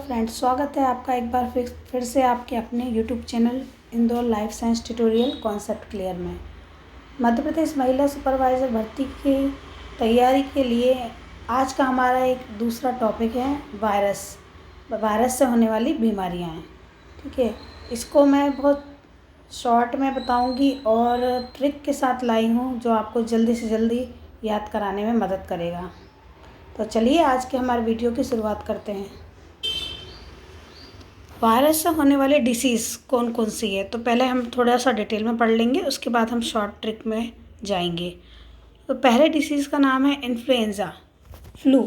Friends, स्वागत है आपका एक बार फिर से आपके अपने YouTube channel Indore life science tutorial concept clear में। मध्य प्रदेश महिला सुपरवाइज़र भर्ती की तैयारी के लिए आज का हमारा एक दूसरा टॉपिक है वायरस से होने वाली बीमारियां हैं। ठीक है, इसको मैं बहुत शॉर्ट में बताऊंगी और ट्रिक के साथ लाई हूँ जो आपको जल्दी से जल्दी याद कराने में मदद करेगा। तो चलिए आज के हमारे वीडियो की शुरुआत करते हैं। वायरस से होने वाले डिसीज़ कौन कौन सी है, तो पहले हम थोड़ा सा डिटेल में पढ़ लेंगे, उसके बाद हम शॉर्ट ट्रिक में जाएंगे। तो पहले डिसीज़ का नाम है इन्फ्लुएंज़ा फ्लू।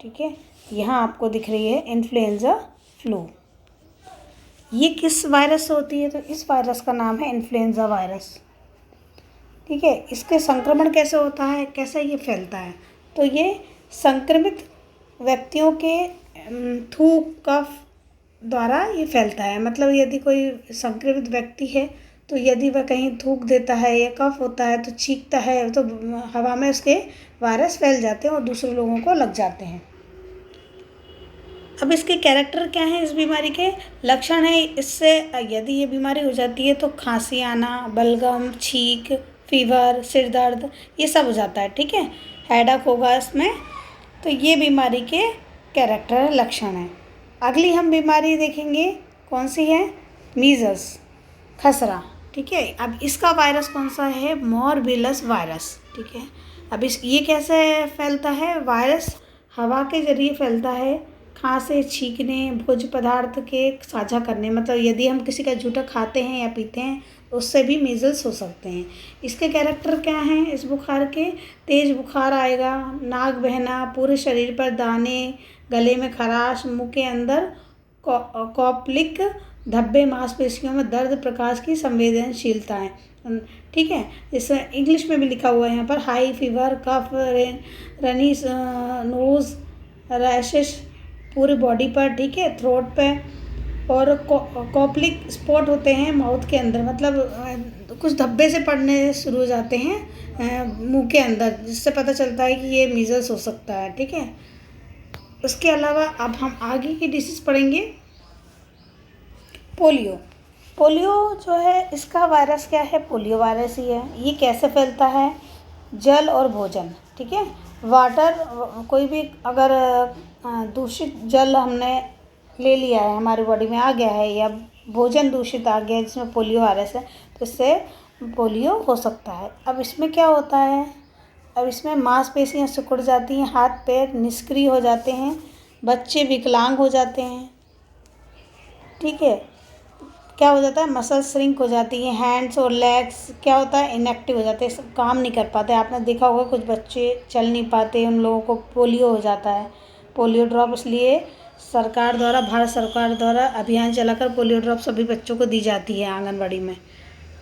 ठीक है, यहाँ आपको दिख रही है इन्फ्लुएंज़ा फ्लू। ये किस वायरस से होती है, तो इस वायरस का नाम है इन्फ्लुएंज़ा वायरस। ठीक है, इसके संक्रमण कैसे होता है, कैसे ये फैलता है, तो ये संक्रमित व्यक्तियों के थूक कफ द्वारा ये फैलता है। मतलब यदि कोई संक्रमित व्यक्ति है तो यदि वह कहीं थूक देता है या कफ होता है तो छींकता है तो हवा में उसके वायरस फैल जाते हैं और दूसरे लोगों को लग जाते हैं। अब इसके कैरेक्टर क्या हैं, इस बीमारी के लक्षण है। इससे यदि ये बीमारी हो जाती है तो खांसी आना, बलगम, छींक, फीवर, सिर दर्द, ये सब हो जाता है। ठीक है, हेडेक होगा इसमें। तो ये बीमारी के कैरेक्टर लक्षण हैं। अगली हम बीमारी देखेंगे कौन सी है, मीज़ल्स, खसरा। ठीक है, अब इसका वायरस कौन सा है, मोरबेलस वायरस। ठीक है, अब ये कैसे फैलता है, वायरस हवा के जरिए फैलता है, खांसे, छींकने, भोज्य पदार्थ के साझा करने। मतलब यदि हम किसी का जूठा खाते हैं या पीते हैं उससे भी मीज़ल्स हो सकते हैं। इसके कैरेक्टर क्या हैं इस बुखार के, तेज़ बुखार आएगा, नाक बहना, पूरे शरीर पर दाने, गले में खराश, मुंह के अंदर कॉप्लिक धब्बे, मांसपेशियों में दर्द, प्रकाश की संवेदनशीलता है। ठीक है, इसमें इंग्लिश में भी लिखा हुआ है यहाँ पर, हाई फीवर, कफ, रनी नोज, रैशेस पूरे बॉडी पर। ठीक है, थ्रोट पे, और कॉप्लिक स्पॉट होते हैं माउथ के अंदर। मतलब कुछ धब्बे से पड़ने शुरू हो जाते हैं मुंह के अंदर, जिससे पता चलता है कि ये मीज़ल्स हो सकता है। ठीक है, उसके अलावा अब हम आगे की डिसीज़ पढ़ेंगे। पोलियो जो है, इसका वायरस क्या है, पोलियो वायरस ही है। ये कैसे फैलता है, जल और भोजन। ठीक है, वाटर, कोई भी अगर दूषित जल हमने ले लिया है, हमारी बॉडी में आ गया है, या भोजन दूषित आ गया है जिसमें पोलियो वायरस है, तो इससे पोलियो हो सकता है। अब इसमें क्या होता है, अब इसमें मांसपेशियाँ सिकुड़ जाती हैं, हाथ पैर निष्क्रिय हो जाते हैं, बच्चे विकलांग हो जाते हैं। ठीक है, क्या हो जाता है, मसल श्रिंक हो जाती है, हैंड्स और लेग्स क्या होता है, इनएक्टिव हो जाते हैं, सब काम नहीं कर पाते। आपने देखा होगा कुछ बच्चे चल नहीं पाते, उन लोगों को पोलियो हो जाता है। पोलियो ड्रॉप इसलिए भारत सरकार द्वारा अभियान चलाकर पोलियो ड्रॉप सभी बच्चों को दी जाती है आंगनबाड़ी में।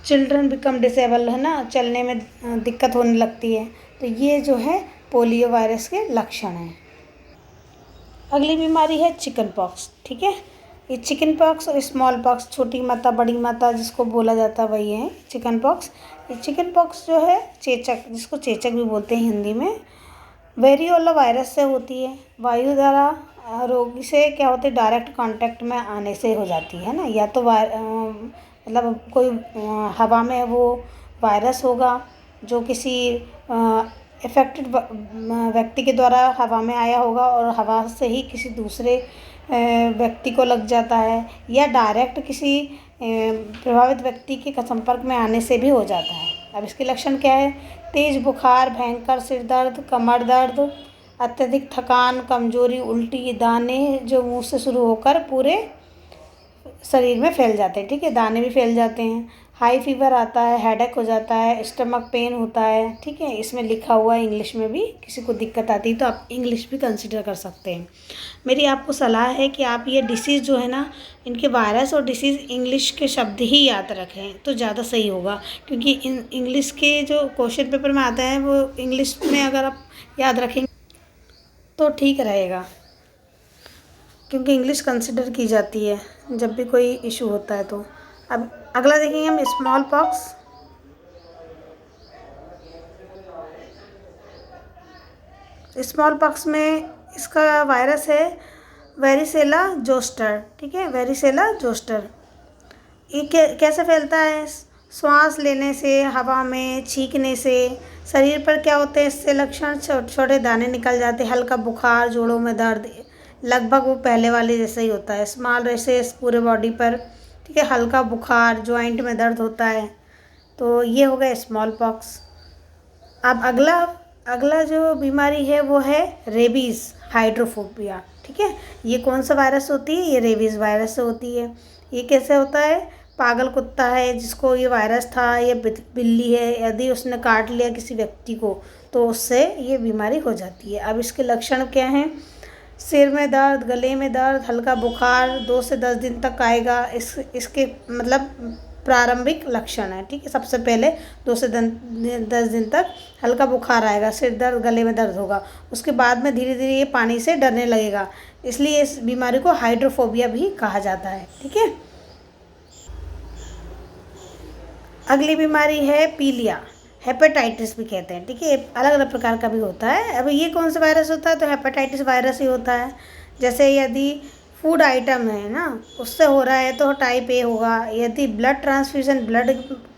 चिल्ड्रन बिकम डिसेबल, है ना, चलने में दिक्कत होने लगती है। तो ये जो है पोलियो वायरस के लक्षण हैं। अगली बीमारी है चिकन पॉक्स। ठीक है, ये चिकन पॉक्स और स्मॉल पॉक्स, छोटी माता बड़ी माता जिसको बोला जाता है वही है चिकन पॉक्स। ये चिकन पॉक्स जो है चेचक, जिसको चेचक भी बोलते हैं हिंदी में, वेरियोला वायरस से होती है। वायु द्वारा रोगी से क्या होते हैं, डायरेक्ट कांटेक्ट में आने से हो जाती है ना, या तो मतलब कोई हवा में वो वायरस होगा जो किसी इफेक्टेड व्यक्ति के द्वारा हवा में आया होगा और हवा से ही किसी दूसरे व्यक्ति को लग जाता है, या डायरेक्ट किसी प्रभावित व्यक्ति के संपर्क में आने से भी हो जाता है। अब इसके लक्षण क्या है, तेज़ बुखार, भयंकर सिर दर्द, कमर दर्द, अत्यधिक थकान, कमजोरी, उल्टी, दाने जो मुंह से शुरू होकर पूरे शरीर में फैल जाते हैं। ठीक है, दाने भी फैल जाते हैं, हाई फीवर आता है, हेडेक हो जाता है, स्टमक पेन होता है। ठीक है, इसमें लिखा हुआ है इंग्लिश में भी, किसी को दिक्कत आती है तो आप इंग्लिश भी कंसिडर कर सकते हैं। मेरी आपको सलाह है कि आप ये डिसीज़ जो है ना, इनके वायरस और डिसीज़ इंग्लिश के शब्द ही याद रखें तो ज़्यादा सही होगा, क्योंकि इंग्लिश के जो क्वेश्चन पेपर में आता है वो इंग्लिश में अगर आप याद रखेंगे तो ठीक रहेगा, क्योंकि इंग्लिश कंसिडर की जाती है जब भी कोई इशू होता है। तो अब अगला देखेंगे हम स्मॉल पॉक्स। स्मॉल पॉक्स में इसका वायरस है वेरिसेला जोस्टर, ठीक है, वेरिसेला जोस्टर। ये कैसे फैलता है? श्वास लेने से, हवा में छींकने से। शरीर पर क्या होते हैं इससे लक्षण? छोटे छोटे दाने निकल जाते हैं, हल्का बुखार, जोड़ों में दर्द, लगभग वो पहले वाले जैसा ही होता है। स्मॉल रेसेस पूरे बॉडी पर, ठीक है, हल्का बुखार, जॉइंट में दर्द होता है। तो ये हो गया स्मॉल पॉक्स। अब अगला अगला जो बीमारी है वो है रेबीज़ हाइड्रोफोबिया, ठीक है। ये कौन सा वायरस होती है? ये रेबीज़ वायरस से होती है। ये कैसे होता है? पागल कुत्ता है जिसको ये वायरस था या बिल्ली है, यदि उसने काट लिया किसी व्यक्ति को तो उससे ये बीमारी हो जाती है। अब इसके लक्षण क्या हैं? सिर में दर्द, गले में दर्द, हल्का बुखार 2 से 10 दिन तक आएगा। इसके मतलब प्रारंभिक लक्षण है, ठीक है। सबसे पहले 2 से 10 दिन तक हल्का बुखार आएगा, सिर दर्द, गले में दर्द होगा। उसके बाद में धीरे धीरे ये पानी से डरने लगेगा, इसलिए इस बीमारी को हाइड्रोफोबिया भी कहा जाता है, ठीक है। अगली बीमारी है पीलिया, हेपेटाइटिस भी कहते हैं, ठीक है। अलग अलग प्रकार का भी होता है। अब ये कौन सा वायरस होता है? तो हेपेटाइटिस वायरस ही होता है। जैसे यदि फूड आइटम है ना, उससे हो रहा है तो टाइप ए होगा। यदि ब्लड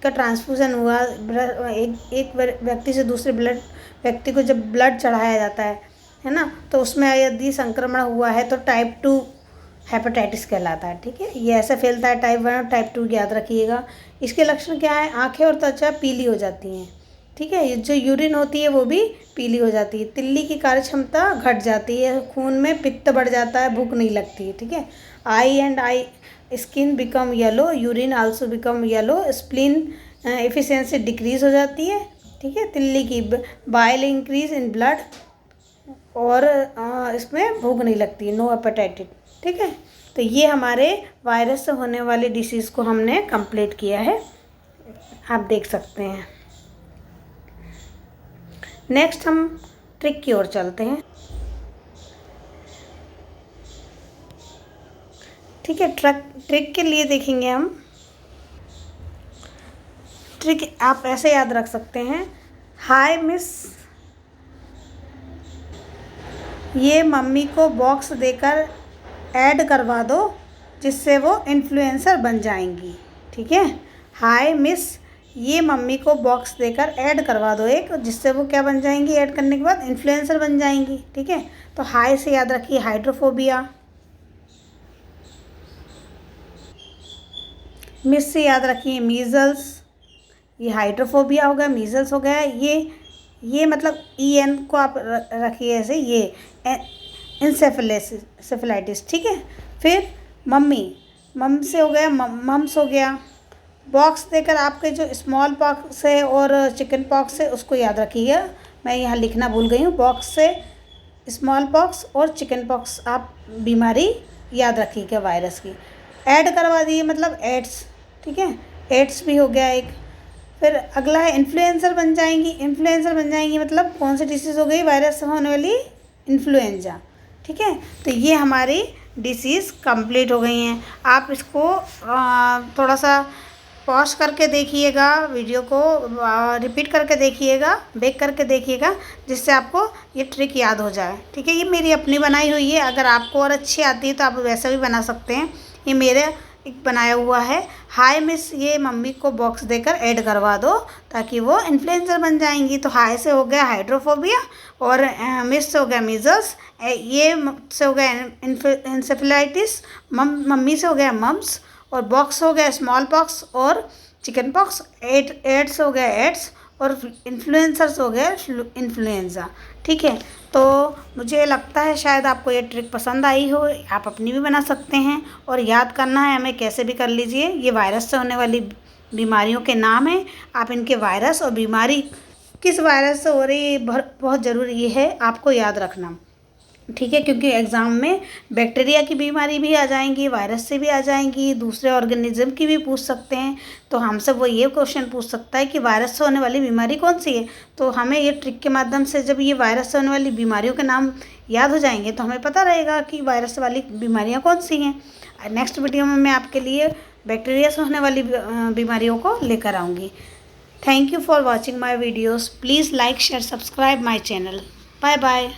का ट्रांसफ्यूज़न हुआ, एक व्यक्ति से दूसरे व्यक्ति को जब ब्लड चढ़ाया जाता है ना, तो उसमें यदि संक्रमण हुआ है तो टाइप 2 हेपेटाइटिस कहलाता है, ठीक है। ये ऐसे फैलता है, टाइप 1 और टाइप 2 याद रखिएगा। इसके लक्षण क्या है? आँखें और त्वचा पीली हो जाती हैं, ठीक है। जो यूरिन होती है वो भी पीली हो जाती है। तिल्ली की कार्य क्षमता घट जाती है, खून में पित्त बढ़ जाता है, भूख नहीं लगती है, ठीक है। Eye skin become yellow, urine also become yellow, spleen efficiency decrease हो जाती है, ठीक है। तिल्ली की बाइल इंक्रीज इन ब्लड, और इसमें भूख नहीं लगती, नो एपेटाइटिस, ठीक है। तो ये हमारे वायरस से होने वाली डिसीज़ को हमने कंप्लीट किया है, आप देख सकते हैं। नेक्स्ट हम ट्रिक की ओर चलते हैं, ठीक है। ट्रिक के लिए देखेंगे हम। ट्रिक आप ऐसे याद रख सकते हैं, हाय मिस, ये मम्मी को बॉक्स देकर ऐड करवा दो जिससे वो इन्फ्लुएंसर बन जाएंगी, ठीक है। हाय मिस, ये मम्मी को बॉक्स देकर ऐड करवा दो एक, जिससे वो क्या बन जाएंगी? ऐड करने के बाद इन्फ्लुएंसर बन जाएंगी, ठीक है। तो हाय से याद रखिए हाइड्रोफोबिया, मिस से याद रखिए मीजल्स, ये हाइड्रोफोबिया हो गया, मीजल्स हो गया। ये मतलब EN को आप रखिए ऐसे, ये इंसेफेलाइटिस, ठीक है। फिर मम से हो गया, मम्स हो गया। बॉक्स देकर आपके जो स्मॉल पॉक्स है और चिकन पॉक्स है उसको याद रखिएगा, मैं यहाँ लिखना भूल गई हूँ। बॉक्स से स्मॉल पॉक्स और चिकन पॉक्स आप बीमारी याद रखिएगा वायरस की। ऐड करवा दिए मतलब एड्स, ठीक है, एड्स भी हो गया एक। फिर अगला है इन्फ्लुएंसर बन जाएंगी मतलब कौन सी डिसीज़ हो गई? वायरस से होने वाली इन्फ्लुएंजा, ठीक है। तो ये हमारी डिसीज़ कंप्लीट हो गई हैं। आप इसको थोड़ा सा पॉज करके देखिएगा, वीडियो को रिपीट करके देखिएगा, बैक करके देखिएगा, जिससे आपको ये ट्रिक याद हो जाए, ठीक है। ये मेरी अपनी बनाई हुई है, अगर आपको और अच्छी आती है तो आप वैसा भी बना सकते हैं। ये मेरे एक बनाया हुआ है, हाय मिस, ये मम्मी को बॉक्स देकर ऐड करवा दो ताकि वो इन्फ्लुएंसर बन जाएंगी। तो हाय से हो गया हाइड्रोफोबिया, और मिस से हो गया मीजल्स, ये से हो गया इंसेफेलाइटिस, मम्मी से हो गया मम्स, और बॉक्स हो गया स्मॉल पॉक्स और चिकन पॉक्स, एड्स हो गया एड्स, और इन्फ्लुएंसर्स हो गया इन्फ्लुएंजा, ठीक है। तो मुझे लगता है शायद आपको ये ट्रिक पसंद आई हो, आप अपनी भी बना सकते हैं। और याद करना है हमें कैसे भी कर लीजिए, ये वायरस से होने वाली बीमारियों के नाम हैं, आप इनके वायरस और बीमारी किस वायरस से हो रही है बहुत ज़रूरी है आपको याद रखना, ठीक है। क्योंकि एग्ज़ाम में बैक्टीरिया की बीमारी भी आ जाएंगी, वायरस से भी आ जाएंगी, दूसरे ऑर्गेनिज्म की भी पूछ सकते हैं। तो हमसे वो ये क्वेश्चन पूछ सकता है कि वायरस से होने वाली बीमारी कौन सी है। तो हमें ये ट्रिक के माध्यम से जब ये वायरस से होने वाली बीमारियों के नाम याद हो जाएंगे तो हमें पता रहेगा कि वायरस वाली बीमारियाँ कौन सी हैं। नेक्स्ट वीडियो में मैं आपके लिए बैक्टीरिया से होने वाली बीमारियों को लेकर आऊँगी। Thank you for watching my videos. Please like share subscribe my channel. Bye bye.